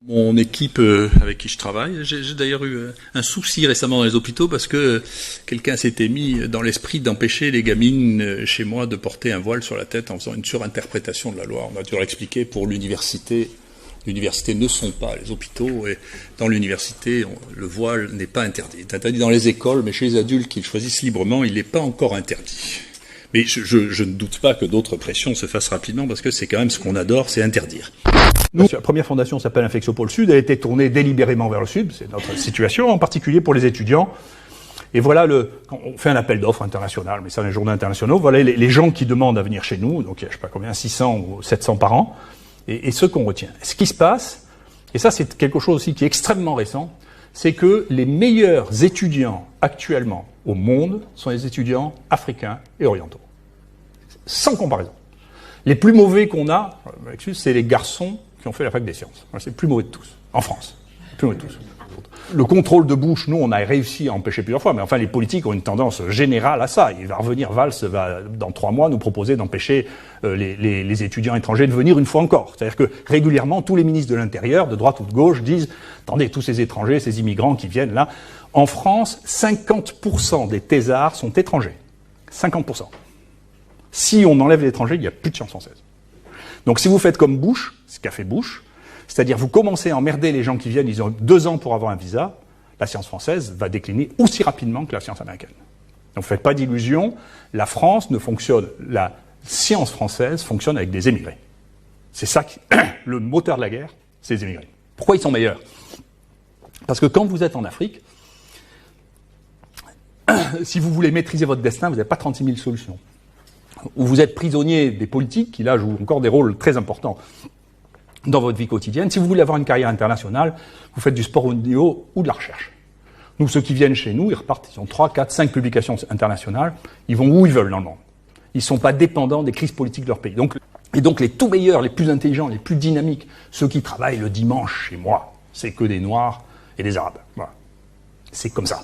Mon équipe avec qui je travaille, j'ai d'ailleurs eu un souci récemment dans les hôpitaux parce que quelqu'un s'était mis dans l'esprit d'empêcher les gamines chez moi de porter un voile sur la tête en faisant une surinterprétation de la loi. On a dû leur expliquer pour l'université. L'université ne sont pas les hôpitaux et dans l'université, le voile n'est pas interdit. Il est interdit dans les écoles, mais chez les adultes qui le choisissent librement, il n'est pas encore interdit. Mais je ne doute pas que d'autres pressions se fassent rapidement parce que c'est quand même ce qu'on adore, c'est interdire. Nous, la première fondation s'appelle Inflexio Pôle Sud, elle a été tournée délibérément vers le Sud, c'est notre situation, en particulier pour les étudiants. Et voilà, on fait un appel d'offres international, mais ça, les journaux internationaux, voilà les gens qui demandent à venir chez nous, donc il y a, je sais pas combien, 600 ou 700 par an, et ceux qu'on retient. Ce qui se passe, et ça c'est quelque chose aussi qui est extrêmement récent, c'est que les meilleurs étudiants actuellement au monde sont les étudiants africains et orientaux. Sans comparaison. Les plus mauvais qu'on a, c'est les garçons qui ont fait la fac des sciences. C'est le plus mauvais de tous, en France. Le plus mauvais de tous. Le contrôle de Bush, nous, on a réussi à empêcher plusieurs fois, mais enfin, les politiques ont une tendance générale à ça. Il va revenir, Valls va, dans 3 mois, nous proposer d'empêcher les étudiants étrangers de venir une fois encore. C'est-à-dire que régulièrement, tous les ministres de l'Intérieur, de droite ou de gauche, disent « Attendez, tous ces étrangers, ces immigrants qui viennent là… » En France, 50% des thésards sont étrangers. 50%. Si on enlève les étrangers, il n'y a plus de sciences françaises. Donc si vous faites comme Bush, ce qu'a fait Bush, c'est-à-dire vous commencez à emmerder les gens qui viennent, ils ont 2 ans pour avoir un visa, la science française va décliner aussi rapidement que la science américaine. Donc ne faites pas d'illusions, la France ne fonctionne, la science française fonctionne avec des émigrés. C'est ça qui, le moteur de la guerre, c'est les émigrés. Pourquoi ils sont meilleurs? Parce que quand vous êtes en Afrique, si vous voulez maîtriser votre destin, vous n'avez pas 36 000 solutions. Ou vous êtes prisonnier des politiques, qui là jouent encore des rôles très importants dans votre vie quotidienne. Si vous voulez avoir une carrière internationale, vous faites du sport haut niveau ou de la recherche. Nous, ceux qui viennent chez nous, ils repartent, ils ont 3, 4, 5 publications internationales, ils vont où ils veulent dans le monde. Ils ne sont pas dépendants des crises politiques de leur pays. Donc les tout meilleurs, les plus intelligents, les plus dynamiques, ceux qui travaillent le dimanche chez moi, c'est que des Noirs et des Arabes. Voilà. C'est comme ça.